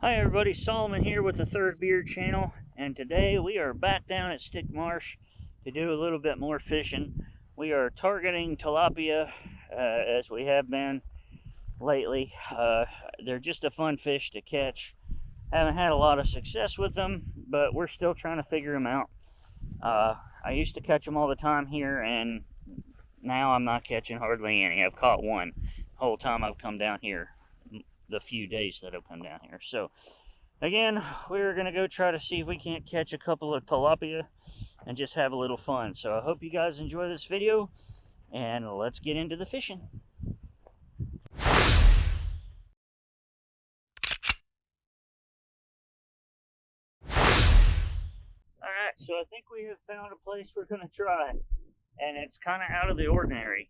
Hi everybody, Solomon here with the Third Beard channel, and today we are back down at Stick Marsh to do a little bit more fishing. We are targeting tilapia as we have been lately. They're just a fun fish to catch. Haven't had a lot of success with them, but we're still trying to figure them out. I used to catch them all the time here, and now I'm not catching hardly any. I've caught one the whole time I've come down here, the few days that I've come down here. So again, we're gonna go try to see if we can't catch a couple of tilapia and just have a little fun. So I hope you guys enjoy this video, and let's get into the fishing. Alright, so I think we have found a place we're gonna try, and it's kind of out of the ordinary.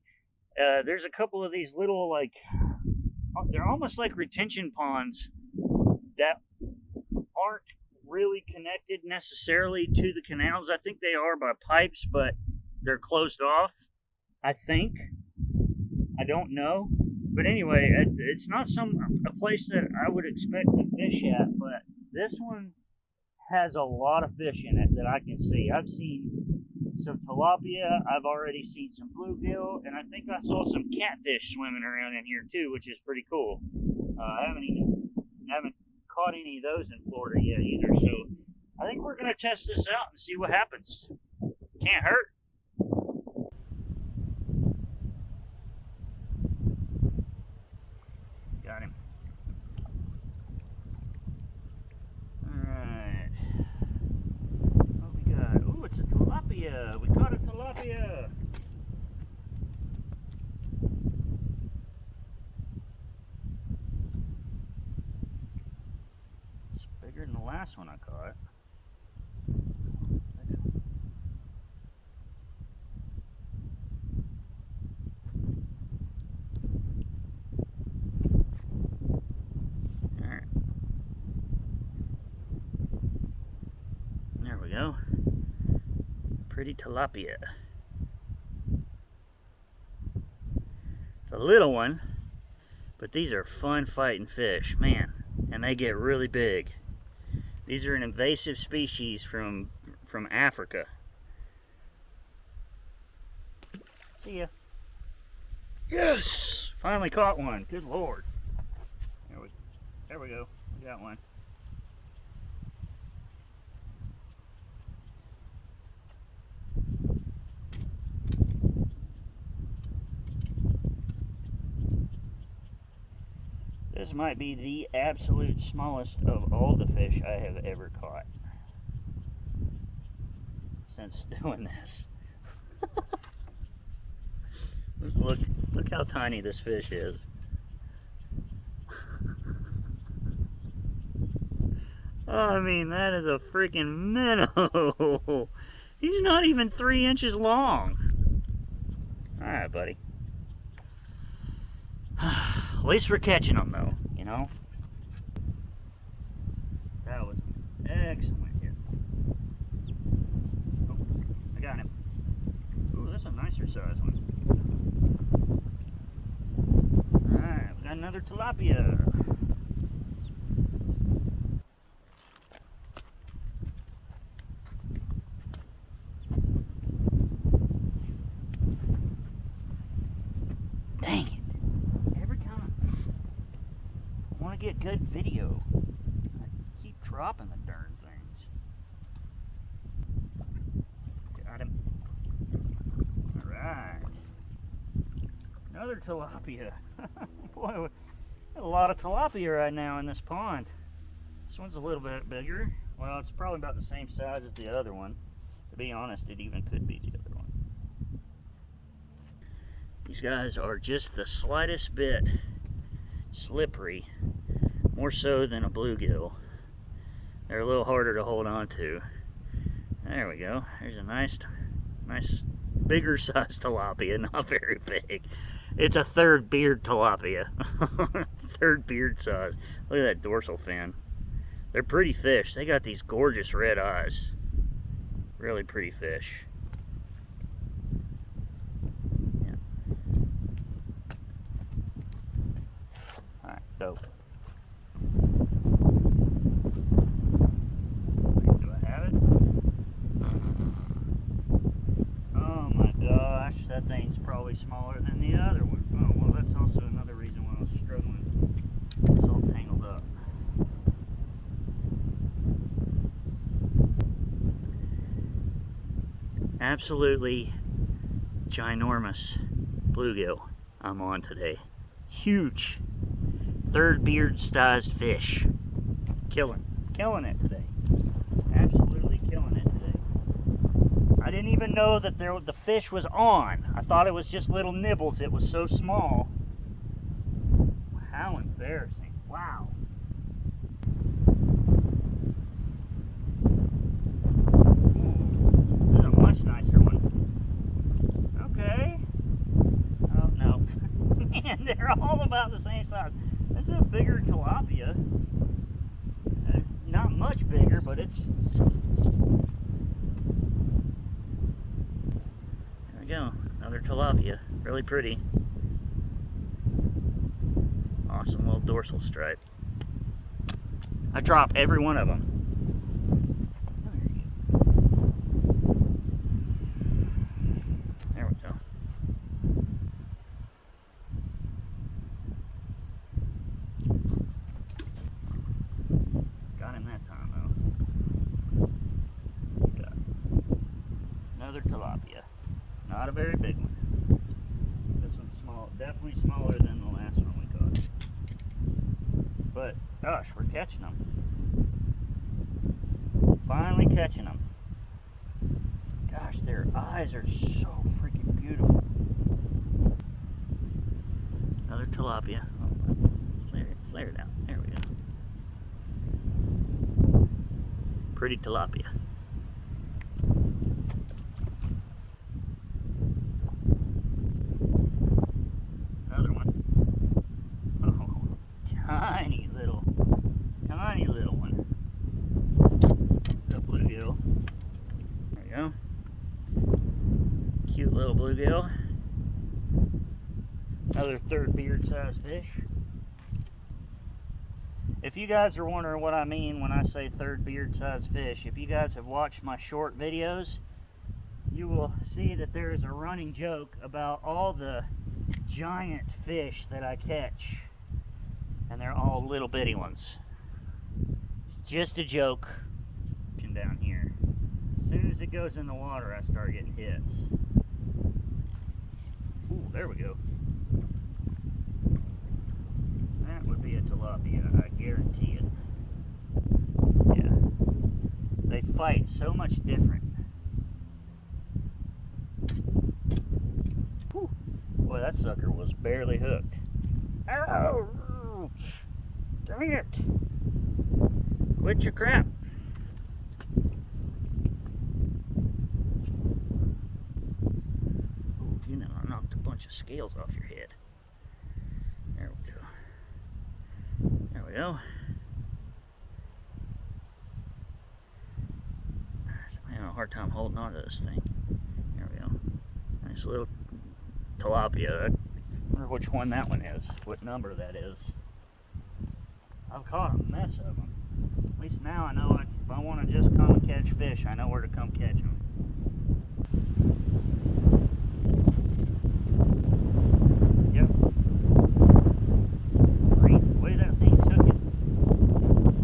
There's a couple of these little, like, they're almost like retention ponds that aren't really connected necessarily to the canals. I think they are by pipes, but they're closed off, I think. I don't know. But anyway, it's not a place that I would expect to fish at, but this one has a lot of fish in it that I can see. I've seen some tilapia, I've already seen some bluegill, and I think I saw some catfish swimming around in here too, which is pretty cool. I haven't caught any of those in Florida yet either, so I think we're gonna test this out and see what happens. Can't hurt. Got him. Alright. What we got? Ooh, it's a tilapia. We caught a tilapia. It's bigger than the last one I caught. Alright. There we go. Pretty tilapia. It's a little one, but these are fun fighting fish, man, and they get really big. These are an invasive species from Africa. See ya. Yes! Finally caught one. Good Lord. There we go. We got one. This might be the absolute smallest of all the fish I have ever caught since doing this. Just look how tiny this fish is. Oh, I mean, that is a freaking minnow. He's not even 3 inches long. Alright, buddy. At least we're catching them, though, you know? That was an excellent hit. Oh, I got him. Ooh, that's a nicer size one. Alright, we got another tilapia. Dang it. Get good video. I keep dropping the darn things. Got him. Alright. Another tilapia. Boy, a lot of tilapia right now in this pond. This one's a little bit bigger. Well, it's probably about the same size as the other one. To be honest, it even could be the other one. These guys are just the slightest bit slippery. More so than a bluegill. They're a little harder to hold on to. There we go. There's a nice bigger size tilapia, not very big. It's a third beard tilapia. Third beard size. Look at that dorsal fin. They're pretty fish. They got these gorgeous red eyes. Really pretty fish. Yeah. Alright, dope. absolutely ginormous bluegill I'm on today. Huge. Third beard-sized fish. Killing it today. Absolutely killing it today. I didn't even know that the fish was on. I thought it was just little nibbles. It was so small. How embarrassing. Wow. Ooh, this is a much nicer one. Okay. Oh, no. Man, they're all about the same size. This is a bigger tilapia. Not much bigger, but it's... There we go. Another tilapia. Really pretty. Awesome little dorsal stripe. I drop every one of them. There we go. Got him that time though. Got another tilapia. Not a very big one. This one's small, definitely smaller than the last one we caught. But gosh, we're catching them. Finally catching them. Gosh, their eyes are so freaking beautiful. Another tilapia. Oh, flare it out. There we go. Pretty tilapia. Another one. Oh, tiny little one. The bluegill. There we go. Cute little bluegill. Another third beard-sized fish. If you guys are wondering what I mean when I say third beard-sized fish, if you guys have watched my short videos, you will see that there is a running joke about all the giant fish that I catch, and they're all little bitty ones. It's just a joke. Down here. As soon as it goes in the water, I start getting hits. Ooh, there we go. That would be a tilapia, I guarantee it. Yeah. They fight so much different. Whew. Boy, that sucker was barely hooked. Oh! Dang it! Quit your crap. Ooh, you know, I knocked a bunch of scales off your head. There we go. There we go. I'm having a hard time holding on to this thing. There we go. Nice little tilapia. I wonder which one that one is, what number that is. I've caught a mess of them. At least now I know if I want to just come and catch fish, I know where to come catch them. Yep. Great, the way that thing took it,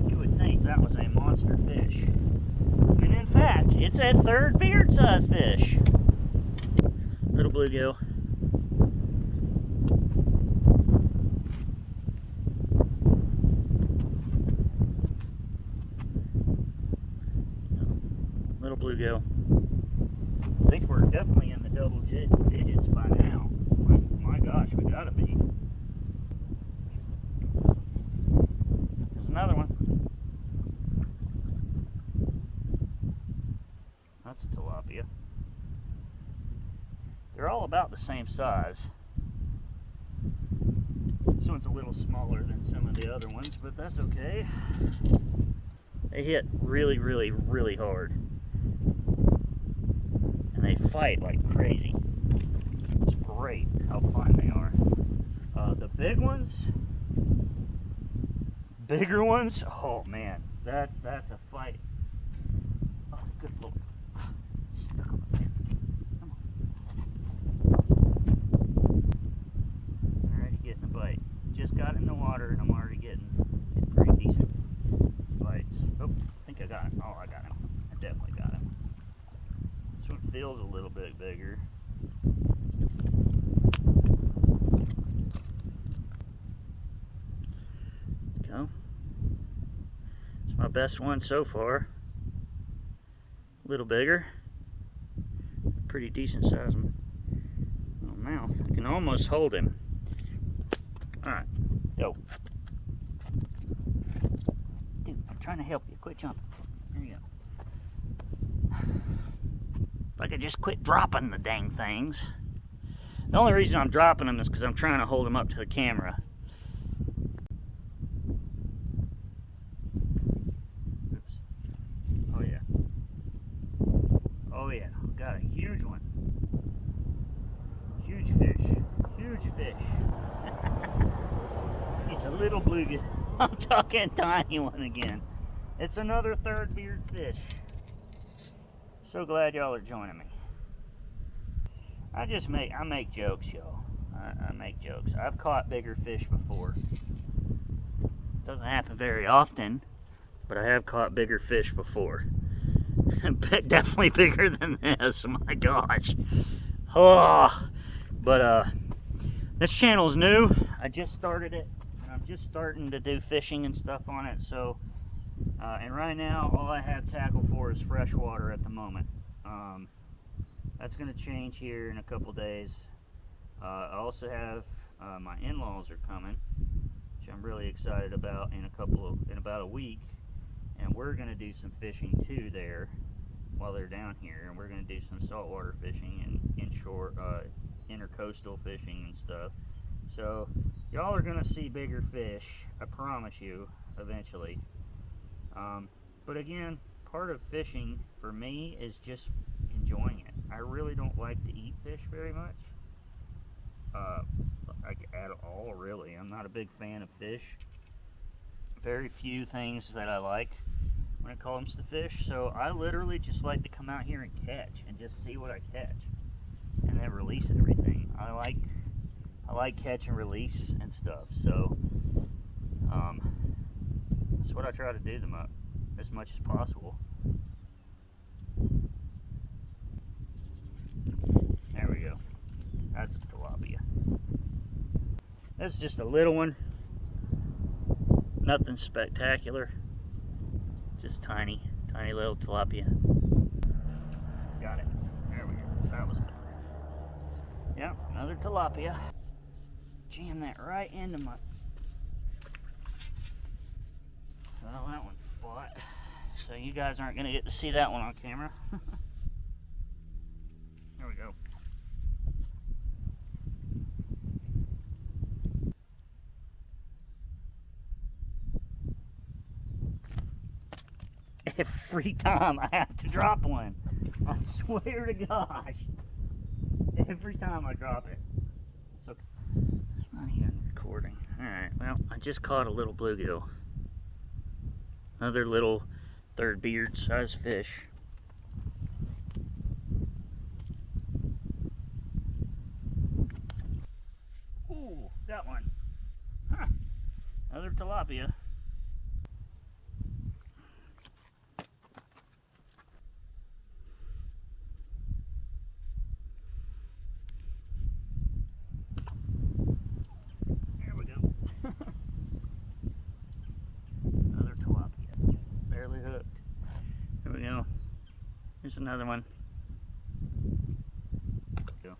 you would think that was a monster fish. And in fact, it's a third beard-sized fish. Little bluegill. Little bluegill. I think we're definitely in the double digits by now. My gosh, we gotta be. There's another one. That's a tilapia. They're all about the same size. This one's a little smaller than some of the other ones, but that's okay. They hit really, really, really hard. And they fight like crazy. It's great how fine they are. The big ones, bigger ones, oh man, that's a fight. Oh, good lord. Stuck on my head. Come on. Already getting a bite. Just got in the water and I'm already getting pretty decent bites. Oh, I think I got him. Oh, I got him. I definitely got him. This one feels a little bit bigger. Go. It's my best one so far. A little bigger. Pretty decent size little mouth. I can almost hold him. Alright, go. Dude, I'm trying to help you. Quit jumping. There you go. If I could just quit dropping the dang things. The only reason I'm dropping them is because I'm trying to hold them up to the camera. Oops. Oh yeah. Oh yeah. Got a huge one. Huge fish. Huge fish. It's a little bluegill. I'm talking tiny one again. It's another third beard fish. So glad y'all are joining me. I make jokes, y'all. I make jokes. I've caught bigger fish before. Doesn't happen very often, but I have caught bigger fish before. Definitely bigger than this. My gosh. Oh, but this channel is new. I just started it, and I'm just starting to do fishing and stuff on it. So, and right now, all I have tackle for is freshwater at the moment. That's going to change here in a couple days. I also have my in-laws are coming, which I'm really excited about in about a week, and we're going to do some fishing too there while they're down here, and we're going to do some saltwater fishing and inshore intercoastal fishing and stuff. So y'all are going to see bigger fish, I promise you, eventually. But again, part of fishing for me is just enjoying it. I really don't like to eat fish very much, at all really. I'm not a big fan of fish. Very few things that I like when it comes to fish, so I literally just like to come out here and catch and just see what I catch and then release everything. I like catch and release and stuff, so that's what I try to do as much as possible. There we go. That's a tilapia. This is just a little one. Nothing spectacular. Just tiny little tilapia. Got it. There we go. That was better. Yep, another tilapia. Jam that right into my... Well, that one fought. So you guys aren't going to get to see that one on camera. There we go. Every time I have to drop one. I swear to gosh. Every time I drop it. It's okay. It's not even recording. Alright, well, I just caught a little bluegill. Another little third beard size fish. Ooh, got one. Huh. Another tilapia. There we go. Another tilapia. Barely hooked. There we go. Here's another one. Go.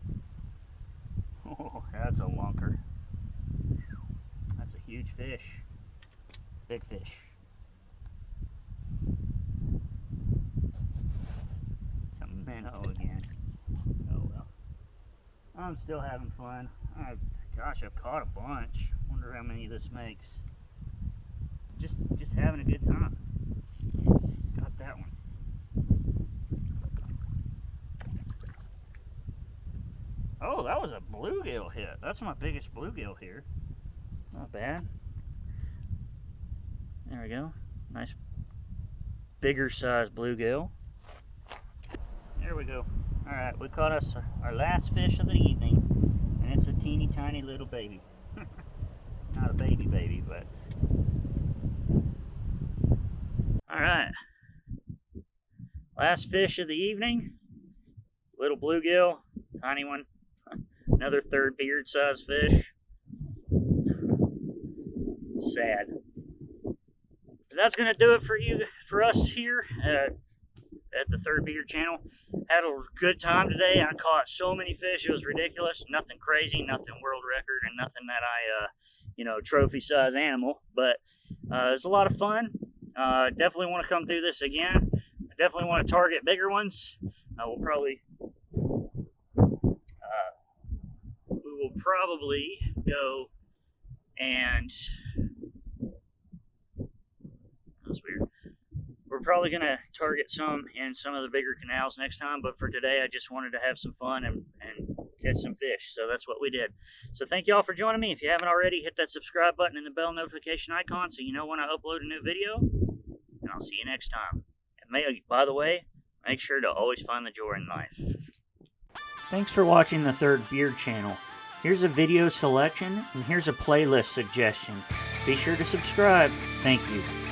Oh, that's a wonker. That's a huge fish. Big fish. It's a minnow again. Oh well. I'm still having fun. Gosh, I've caught a bunch. Wonder how many this makes. Just having a good time. Got that one. Oh, that was a bluegill hit. That's my biggest bluegill here. Not bad. There we go. Nice bigger size bluegill. There we go. Alright, we caught us our last fish of the evening. And it's a teeny tiny little baby. Not a baby, but... Alright. Last fish of the evening. little bluegill, tiny one. Another third beard size fish. Sad. That's gonna do it for us here at the Third Beard channel. Had a good time today. I caught so many fish, it was ridiculous. Nothing crazy, nothing world record, and nothing that I trophy size animal, but it's a lot of fun. Definitely want to come do this again. I definitely want to target bigger ones. We will probably go and that's weird. We're probably going to target some in some of the bigger canals next time, but for today I just wanted to have some fun and catch some fish, so that's what we did. So thank you all for joining me. If you haven't already, hit that subscribe button and the bell notification icon so you know when I upload a new video, and I'll see you next time. And by the way, make sure to always find the joy in life. Thanks for watching the Third Beard channel. Here's a video selection and here's a playlist suggestion. Be sure to subscribe. Thank you.